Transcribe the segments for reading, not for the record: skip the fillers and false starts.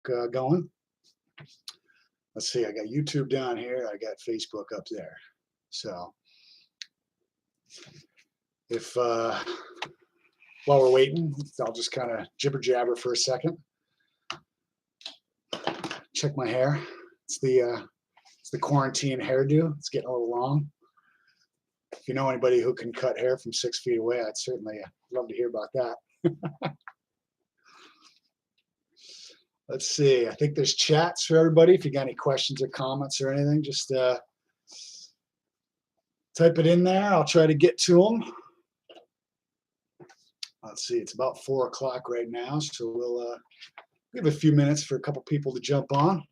going. Let's see, I got YouTube down here. I got Facebook up there. So if while we're waiting, I'll just kind of jibber jabber for a second. Check my hair. It's the quarantine hairdo. It's getting a little long. If you know anybody who can cut hair from 6 feet away, I'd certainly love to hear about that. Let's see. I think there's chats for everybody. If you got any questions or comments or anything, just type it in there. I'll try to get to them. Let's see. It's about 4 o'clock right now, so we'll give a few minutes for a couple people to jump on.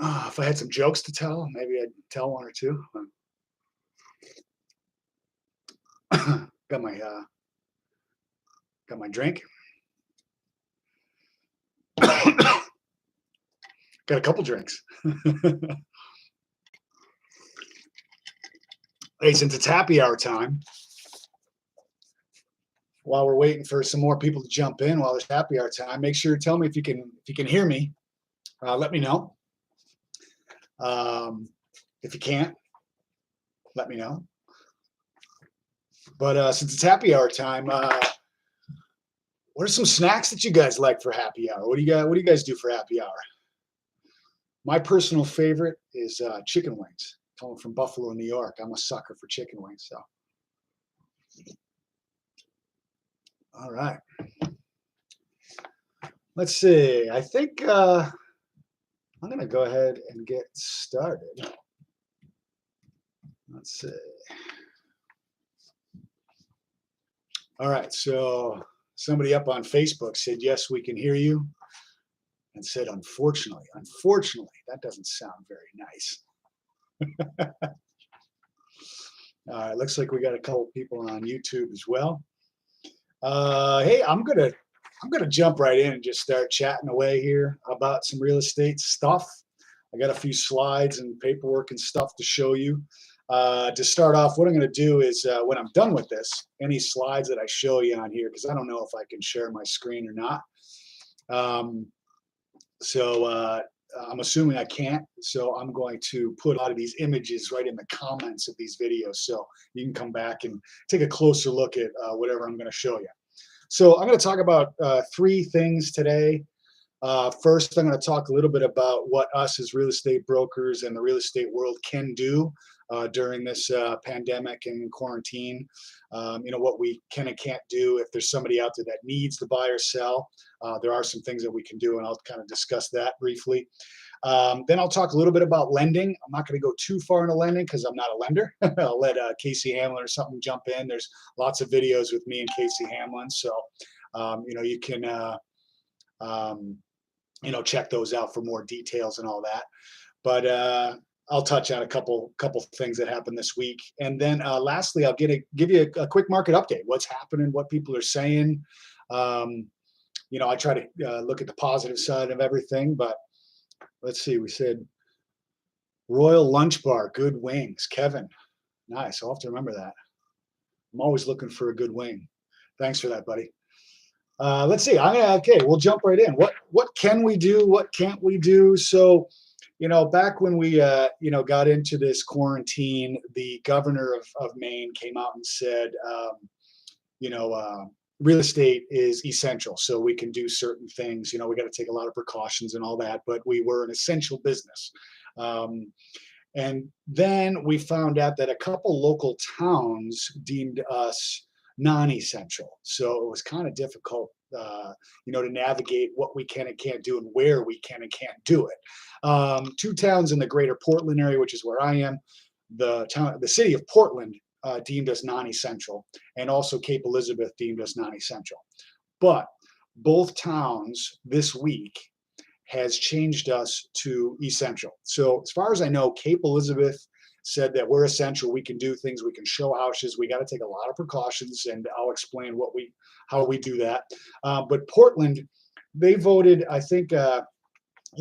If I had some jokes to tell, maybe I'd tell one or two. Got my drink. Got a couple drinks. Hey, since it's happy hour time, while we're waiting for some more people to jump in while it's happy hour time, make sure to tell me if you can hear me. Let me know. If you can't, let me know. But since it's happy hour time, what are some snacks that you guys like for happy hour? What do you guys do for happy hour? My personal favorite is chicken wings. Coming from Buffalo, New York, I'm a sucker for chicken wings. So, all right. Let's see. I think I'm going to go ahead and get started. Let's see. All right. So somebody up on Facebook said, yes, we can hear you. And said, unfortunately, that doesn't sound very nice. All right, looks like we got a couple people on YouTube as well. Hey, I'm gonna jump right in and just start chatting away here about some real estate stuff. I got a few slides and paperwork and stuff to show you. To start off, what I'm going to do is when I'm done with this, any slides that I show you on here, because I don't know if I can share my screen or not. I'm assuming I can't, so I'm going to put a lot of these images right in the comments of these videos, so you can come back and take a closer look at whatever I'm going to show you. So I'm going to talk about 3 things today. First, I'm going to talk a little bit about what us as real estate brokers and the real estate world can do during this pandemic and quarantine. What we can and can't do. If there's somebody out there that needs to buy or sell, there are some things that we can do, and I'll kind of discuss that briefly. Then I'll talk a little bit about lending. I'm not going to go too far into lending because I'm not a lender. I'll let Casey Hamlin or something jump in. There's lots of videos with me and Casey Hamlin, so you can check those out for more details and all that. But I'll touch on a couple things that happened this week, and then lastly, I'll give you a quick market update. What's happening? What people are saying. I try to look at the positive side of everything. But let's see. We said Royal Lunch Bar, good wings. Kevin, nice. I'll have to remember that. I'm always looking for a good wing. Thanks for that, buddy. Let's see. Okay, we'll jump right in. What can we do? What can't we do? So, back when we got into this quarantine, the governor of Maine came out and said, real estate is essential, so we can do certain things. We got to take a lot of precautions and all that, but we were an essential business. And then we found out that a couple local towns deemed us non-essential. So it was kind of difficult, to navigate what we can and can't do and where we can and can't do it. 2 towns in the greater Portland area, which is where I am, the city of Portland deemed us non-essential, and also Cape Elizabeth deemed us non-essential. But both towns this week has changed us to essential. So as far as I know, Cape Elizabeth said that we're essential. We can do things. We can show houses. We got to take a lot of precautions, and I'll explain how we do that. But Portland, they voted, I think, either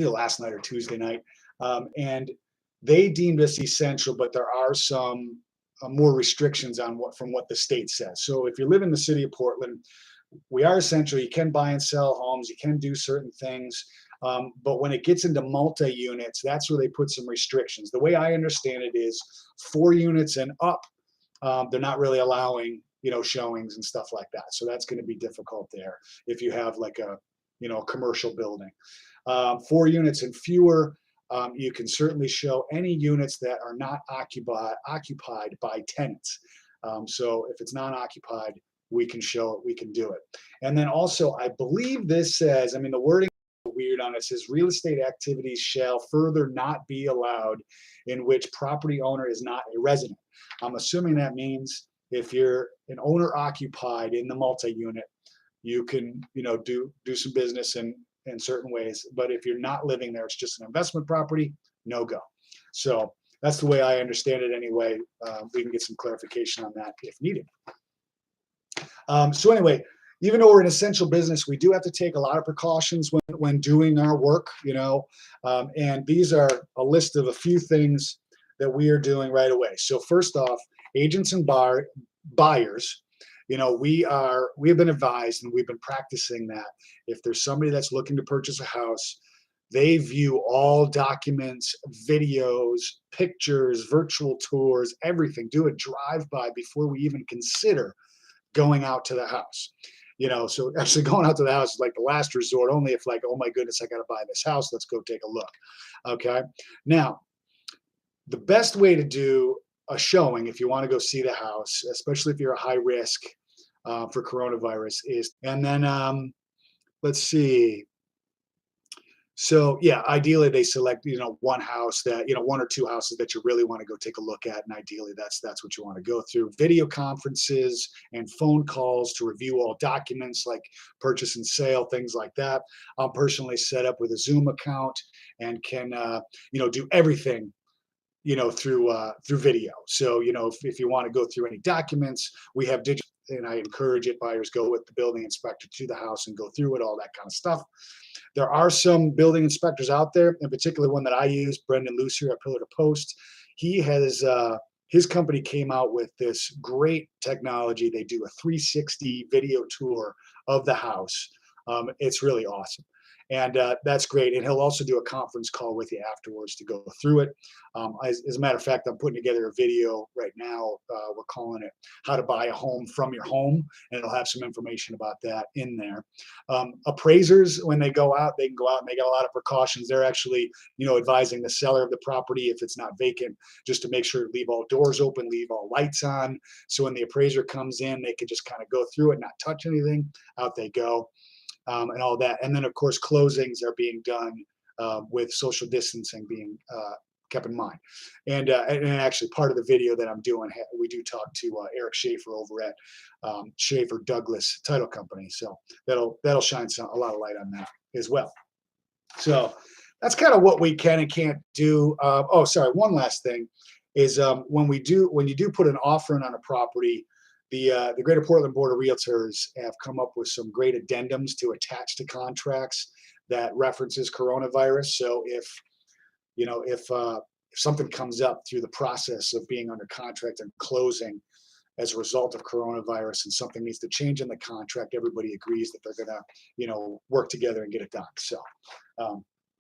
last night or Tuesday night, and they deemed us essential. But there are some more restrictions on from what the state says. So if you live in the city of Portland, we are essential. You can buy and sell homes. You can do certain things. But when it gets into multi-units, that's where they put some restrictions. The way I understand it is 4 units and up, they're not really allowing, showings and stuff like that. So that's going to be difficult there if you have like a, commercial building. 4 units and fewer, you can certainly show any units that are not occupied by tenants. So if it's non-occupied, we can show it, we can do it. And then also, I believe this says, I mean, the wording is weird on it, says real estate activities shall further not be allowed in which property owner is not a resident. I'm assuming that means if you're an owner occupied in the multi-unit, you can, do some business in certain ways. But if you're not living there, it's just an investment property, no go. So that's the way I understand it anyway. We can get some clarification on that if needed. So anyway, even though we're an essential business, we do have to take a lot of precautions when doing our work, and these are a list of a few things that we are doing right away. So first off, agents and buyers, we have been advised and we've been practicing that if there's somebody that's looking to purchase a house, they view all documents, videos, pictures, virtual tours, everything, do a drive-by before we even consider going out to the house. So actually going out to the house is like the last resort, only if like, oh my goodness, I got to buy this house. Let's go take a look. Okay. Now, the best way to do a showing, if you want to go see the house, especially if you're a high risk for coronavirus, is, and then let's see. So yeah, ideally they select, one house that, one or two houses that you really want to go take a look at. And ideally that's what you want to go through. Video conferences and phone calls to review all documents like purchase and sale, things like that. I'm personally set up with a Zoom account and can, do everything, through video. So, if you want to go through any documents, we have digital, and I encourage it, buyers go with the building inspector to the house and go through it, all that kind of stuff. There are some building inspectors out there, in particular one that I use, Brendan Lucier at Pillar to Post. He has, his company came out with this great technology. They do a 360 video tour of the house. It's really awesome. And that's great. And he'll also do a conference call with you afterwards to go through it. As a matter of fact, I'm putting together a video right now. We're calling it How to Buy a Home from Your Home. And it'll have some information about that in there. Appraisers, when they go out, they can go out and they got a lot of precautions. They're actually, advising the seller of the property, if it's not vacant, just to make sure to leave all doors open, leave all lights on. So when the appraiser comes in, they can just kind of go through it, not touch anything. Out they go. And all that. And then, of course, closings are being done with social distancing being kept in mind. And actually, part of the video that I'm doing, we do talk to Eric Schaefer over at Schaefer Douglas Title Company. So that'll shine a lot of light on that as well. So that's kind of what we can and can't do. One last thing is when you do put an offer in on a property, the Greater Portland Board of Realtors have come up with some great addendums to attach to contracts that references coronavirus. So if something comes up through the process of being under contract and closing as a result of coronavirus and something needs to change in the contract, everybody agrees that they're going to, work together and get it done. So,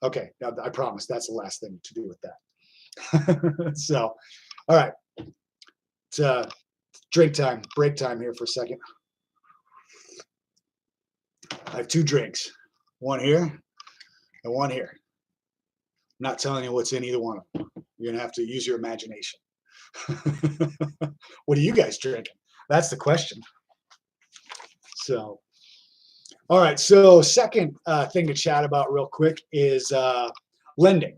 okay, now I promise that's the last thing to do with that. So, all right. It's break time here for a second. I have 2 drinks, one here and one here. I'm not telling you what's in either one of them. You're gonna have to use your imagination. What are you guys drinking? That's the question. So, all right. So second thing to chat about real quick is lending.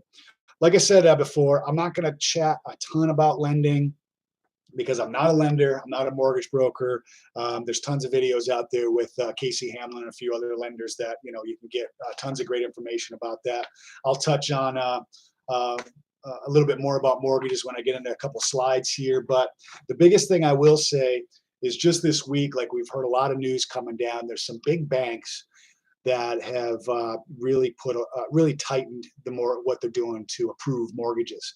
Like I said before, I'm not gonna chat a ton about lending, because I'm not a lender, I'm not a mortgage broker. There's tons of videos out there with Casey Hamlin and a few other lenders that you can get tons of great information about that. I'll touch on a little bit more about mortgages when I get into a couple slides here. But the biggest thing I will say is just this week, like we've heard a lot of news coming down. There's some big banks that have really really tightened what they're doing to approve mortgages.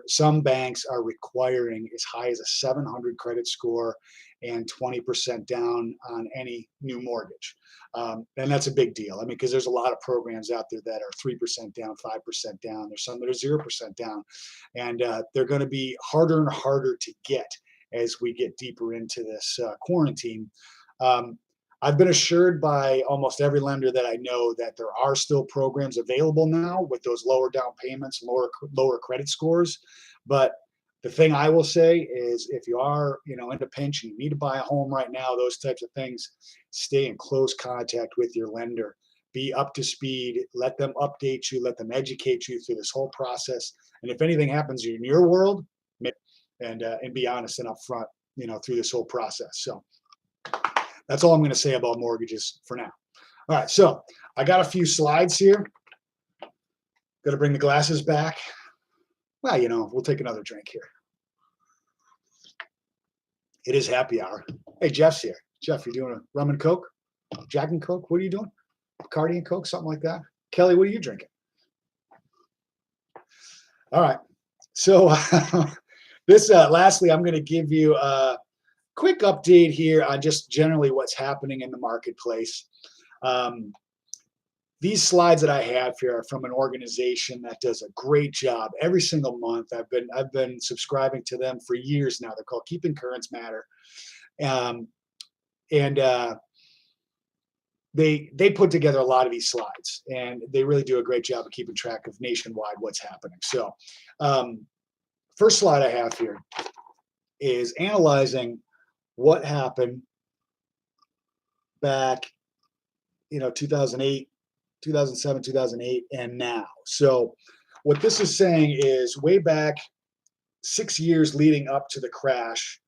Some banks are requiring as high as a 700 credit score and 20% down on any new mortgage. And that's a big deal. I mean, because there's a lot of programs out there that are 3% down, 5% down. There's some that are 0% down. And they're going to be harder and harder to get as we get deeper into this quarantine. Um, I've been assured by almost every lender that I know that there are still programs available now with those lower down payments, lower credit scores. But the thing I will say is, if you are, in a pinch, you need to buy a home right now, those types of things, stay in close contact with your lender. Be up to speed. Let them update you. Let them educate you through this whole process. And if anything happens in your world, and be honest and upfront, through this whole process. So that's all I'm going to say about mortgages for now. All right, so I got a few slides here. Got to bring the glasses back. Well, we'll take another drink here. It is happy hour. Hey, Jeff's here. Jeff, you doing a rum and Coke? Jack and Coke? What are you doing? Bacardi and Coke, something like that? Kelly, what are you drinking? All right. So lastly, I'm going to give you a quick update here on just generally what's happening in the marketplace. These slides that I have here are from an organization that does a great job every single month. I've been subscribing to them for years now. They're called Keeping Currents Matter, and they put together a lot of these slides, and they really do a great job of keeping track of nationwide what's happening. So, first slide I have here is analyzing what happened back, 2008. 2007, 2008, and now. So what this is saying is way back 6 years leading up to the crash,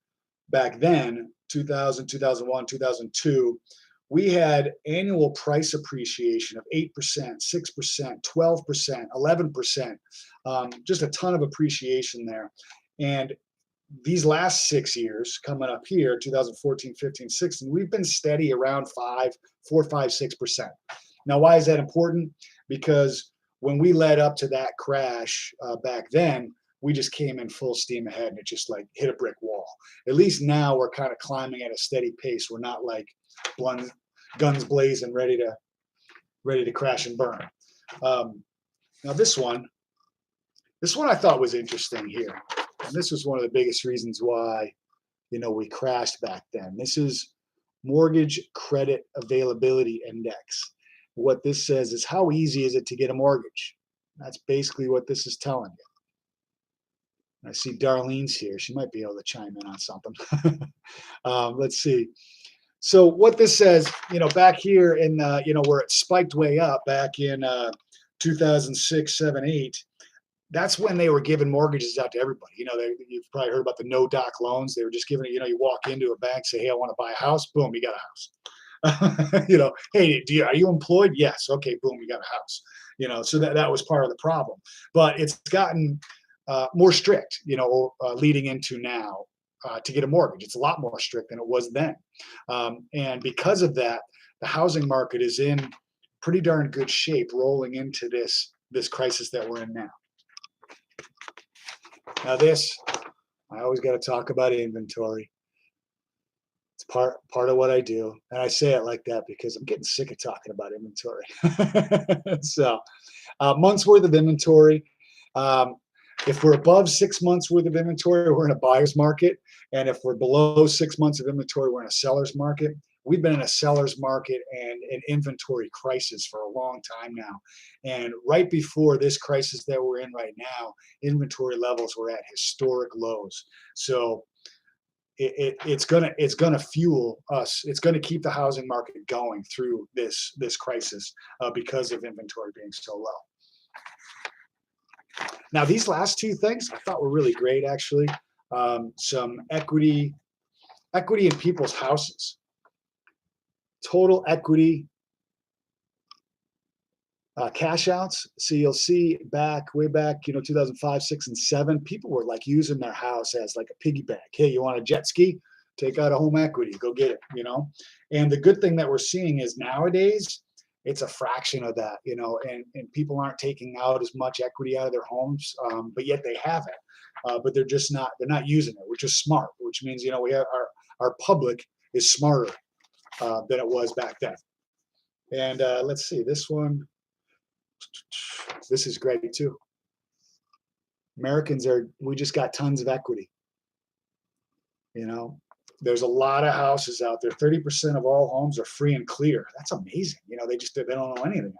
back then, 2000, 2001, 2002, we had annual price appreciation of 8%, 6%, 12%, 11%, just a ton of appreciation there. And these last 6 years coming up here, 2014, 15, 16, we've been steady around 4, 5, 6%. Now, why is that important? Because when we led up to that crash back then, we just came in full steam ahead and it just like hit a brick wall. At least now we're kind of climbing at a steady pace. We're not like guns blazing, ready to crash and burn. Now this one I thought was interesting here. And this was one of the biggest reasons why, we crashed back then. This is Mortgage Credit Availability Index. What this says is, how easy is it to get a mortgage? That's basically what this is telling you. I see Darlene's here. She might be able to chime in on something. Let's see. So what this says, back here in, where it spiked way up back in 2006, 7, 8, that's when they were giving mortgages out to everybody. You've probably heard about the no-doc loans. They were just giving it, you walk into a bank, say, hey, I want to buy a house. Boom, you got a house. Hey, are you employed? Yes. Okay, boom, you got a house. So that was part of the problem. But it's gotten more strict, leading into now to get a mortgage. It's a lot more strict than it was then. And because of that, the housing market is in pretty darn good shape rolling into this crisis that we're in now. Now I always got to talk about inventory. It's part of what I do, and I say it like that because I'm getting sick of talking about inventory. So, months worth of inventory. If we're above 6 months worth of inventory, we're in a buyer's market, and if we're below 6 months of inventory, we're in a seller's market. We've been in a seller's market and an inventory crisis for a long time now. And right before this crisis that we're in right now, inventory levels were at historic lows. So it's gonna fuel us. It's gonna keep the housing market going through this crisis because of inventory being so low. Now, these last two things I thought were really great, actually. Some equity in people's houses. Total equity cash outs. So you'll see way back, 2005, 6, and 7, people were like using their house as like a piggy bank. Hey, you want a jet ski? Take out a home equity, go get it, And the good thing that we're seeing is nowadays, it's a fraction of that, and people aren't taking out as much equity out of their homes, but yet they have it. But they're not using it, which is smart, which means, we have our public is smarter than it was back then. And let's see, this one, this is great too. We just got tons of equity. There's a lot of houses out there. 30% of all homes are free and clear. That's amazing. They don't know anything about it.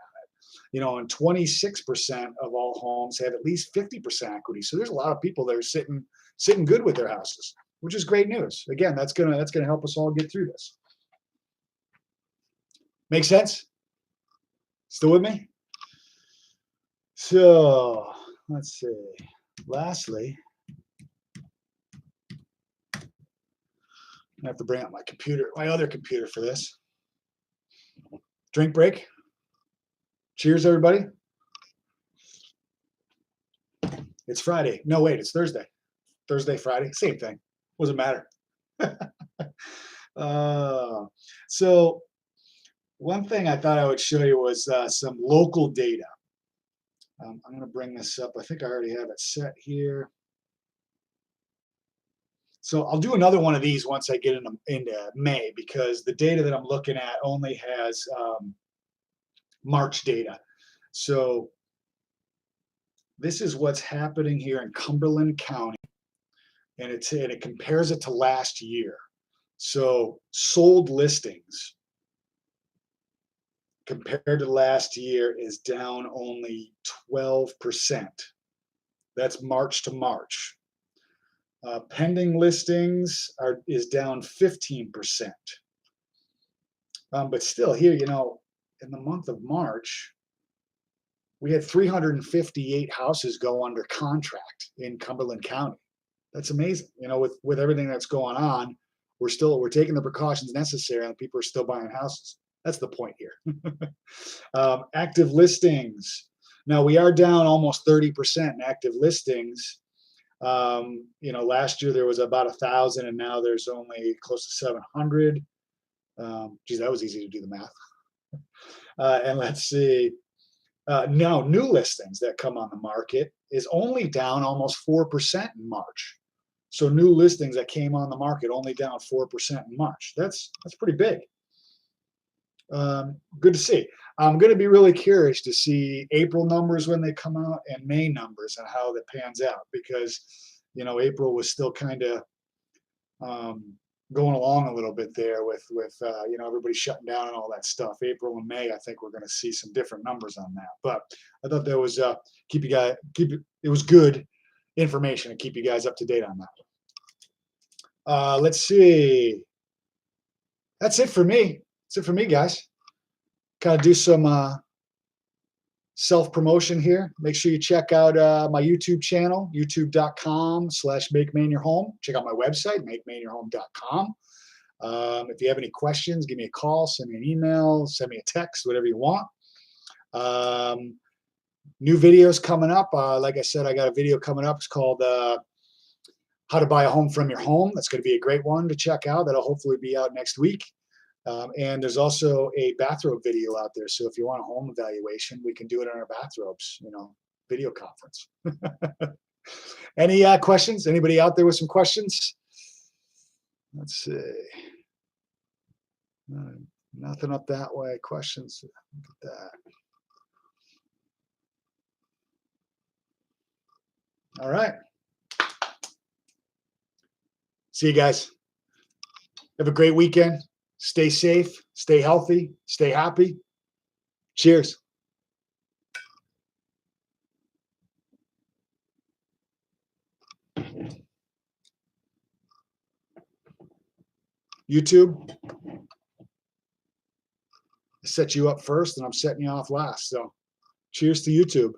And 26% of all homes have at least 50% equity. So there's a lot of people that are sitting good with their houses, which is great news. Again, that's gonna help us all get through this. Make sense? Still with me? So let's see. Lastly, I have to bring up my other computer for this. Drink break. Cheers, everybody. It's Friday. No, wait, it's Thursday. Thursday, Friday, same thing. What does it matter? So one thing I thought I would show you was some local data. I'm going to bring this up. I think I already have it set here. So I'll do another one of these once I get into May, because the data that I'm looking at only has March data. So this is what's happening here in Cumberland County, and it compares it to last year. So sold listings compared to last year is down only 12%. That's March to March. Pending listings is down 15%. But still here, in the month of March, we had 358 houses go under contract in Cumberland County. That's amazing. With everything that's going on, we're taking the precautions necessary, and people are still buying houses. That's the point here. Active listings. Now we are down almost 30% in active listings. Last year there was about 1,000, and now there's only close to 700. Geez, that was easy to do the math. And let's see. Now new listings that come on the market is only down almost 4% in March. So new listings that came on the market only down 4% in March. That's pretty big. Good to see. I'm going to be really curious to see April numbers when they come out, and May numbers and how that pans out, because April was still kind of going along a little bit there with everybody shutting down and all that stuff. April and May, I think we're going to see some different numbers on that. But I thought that was it was good information to keep you guys up to date on that. Let's see. That's it for me. That's it for me, guys. Kind of do some self-promotion here. Make sure you check out my YouTube channel, youtube.com/Make Maine Your Home. Check out my website, makemaineyourhome.com. If you have any questions, give me a call, send me an email, send me a text, whatever you want. New videos coming up. Like I said, I got a video coming up. It's called How to Buy a Home from Your Home. That's going to be a great one to check out. That'll hopefully be out next week. And there's also a bathrobe video out there. So if you want a home evaluation, we can do it in our bathrobes, video conference. Any questions? Anybody out there with some questions? Let's see. Nothing up that way. Questions? Look at that. All right. See you guys. Have a great weekend. Stay safe, stay healthy, stay happy. Cheers. YouTube, I set you up first and I'm setting you off last. So cheers to YouTube.